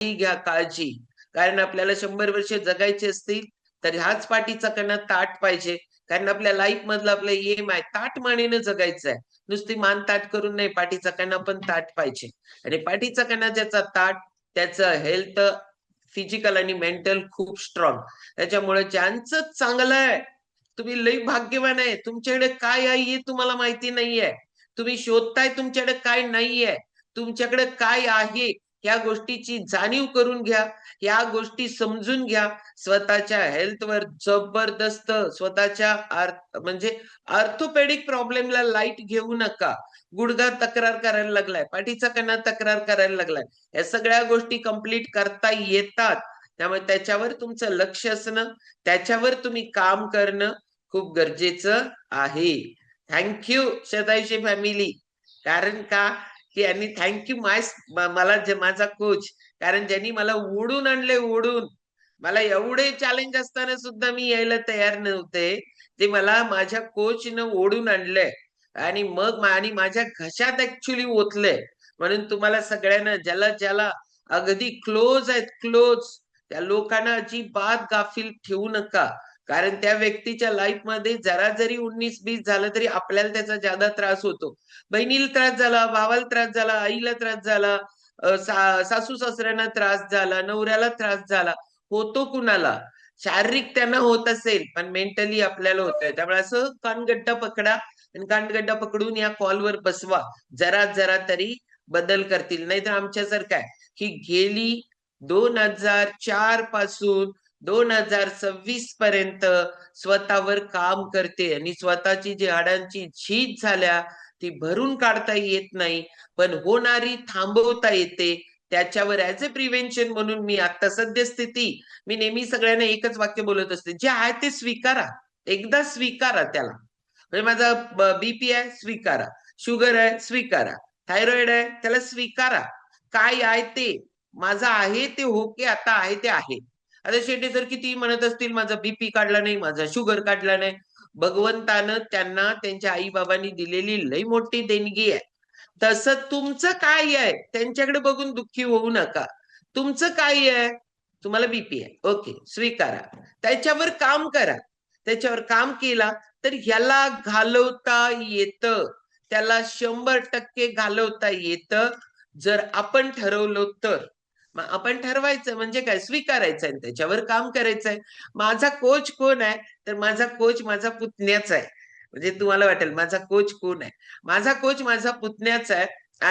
घ्या काळजी, कारण आपल्याला 100 वर्ष जगायचे असतील तर ह्याच पाठीचा कणा ताठ पाहिजे. कारण आपल्या लाईफ मधलं आपलं एम आहे ताठ मानेनं जगायचं आहे. नुसती मान ताठ करून नाही, पाठीचा कणा पण ताठ पाहिजे. आणि पाठीचा कणा ज्याचा ताठ, त्याचं हेल्थ फिजिकल आणि मेंटल खूप स्ट्रॉंग. त्याच्यामुळे ज्यांचं चांगलं आहे, तुम्ही लई भाग्यवान आहे. तुमच्याकडे काय आहे हे तुम्हाला माहिती नाहीये. तुम्ही शोधताय तुमच्याकडे काय नाहीये. तुमच्याकडे काय आहे या गोष्टीची जाणीव करून घ्या. या गोष्टी समजून घ्या. स्वतःच्या हेल्थवर जबरदस्त स्वतःच्या म्हणजे ऑर्थोपेडिक प्रॉब्लेमला लाईट घेऊ नका. गुडघा तक्रार करायला लागलाय, पाठीचा कणा तक्रार करायला लागलाय, या सगळ्या गोष्टी कंप्लीट करता येतात. त्यामुळे त्याच्यावर तुमचं लक्ष असणं, त्याच्यावर तुम्ही काम करणं खूप गरजेचं आहे. Thank you Shatayushi family. कारण का की यांनी थँक्यू मला माझा कोच, कारण ज्यांनी मला ओढून आणले, ओढून. मला एवढे चॅलेंज असताना सुद्धा मी यायला तयार नव्हते. ते मला माझ्या कोचनं ओढून आणलंय आणि मग आणि माझ्या घशात ऍक्च्युली ओतलंय. म्हणून तुम्हाला सगळ्यांना ज्याला ज्याला अगदी क्लोज आहेत, क्लोज, त्या लोकांना अजिबात गाफील ठेवू नका. कारण त्या व्यक्तीच्या लाईफ मध्ये जरा जरी 19-20 झालं तरी आपल्याला त्याचा ज्यादा त्रास होतो. बहिणीला त्रास झाला, भावाला त्रास झाला, आईला त्रास झाला, सासू सासऱ्यांना त्रास झाला, नवऱ्याला त्रास झाला, होतो कुणाला. शारीरिक त्यांना होत असेल पण मेंटली आपल्याला होतंय. त्यामुळे असं कानगड्डा पकडा आणि कानगड्डा पकडून या कॉलवर बसवा. जरा जरा तरी बदल करतील. नाहीतर आमच्यासारखं आहे ही गेली 2004 पासून 2026 पर्यंत स्वतःवर काम करते आणि स्वतःची जी हाडांची झीज झाल्या ती भरून काढता येत नाही, पण होणारी थांबवता येते. त्याच्यावर ऍज अ प्रिव्हेन्शन म्हणून मी आता सद्यस्थिती मी नेहमी सगळ्यांना एकच वाक्य बोलत असते, जे आहे ते स्वीकारा. एकदा स्वीकारा त्याला. म्हणजे माझा बीपी आहे स्वीकारा, शुगर आहे स्वीकारा, थायरॉइड आहे त्याला स्वीकारा. काय आहे ते माझं आहे ते होके आता आहे ते आहे. आता शेटे जर किती म्हणत असतील माझा बीपी काढला नाही, माझा शुगर काढला नाही, भगवंतानं त्यांना त्यांच्या आई बाबांनी दिलेली लई मोठी देणगी आहे. तसं तुमचं काय आहे त्यांच्याकडे बघून दुःखी होऊ नका. तुमचं काय आहे, तुम्हाला बीपी आहे, ओके स्वीकारा, त्याच्यावर काम करा. त्याच्यावर काम केला तर ह्याला घालवता येतं. त्याला 100% घालवता येतं जर आपण ठरवलं तर. मग आपण ठरवायचं म्हणजे काय, स्वीकारायचं आणि त्याच्यावर काम करायचंय. माझा कोच कोण आहे, तर माझा कोच माझा पुतण्याचा आहे. म्हणजे तुम्हाला वाटेल माझा कोच कोण आहे, माझा कोच माझा पुतण्याचा आहे.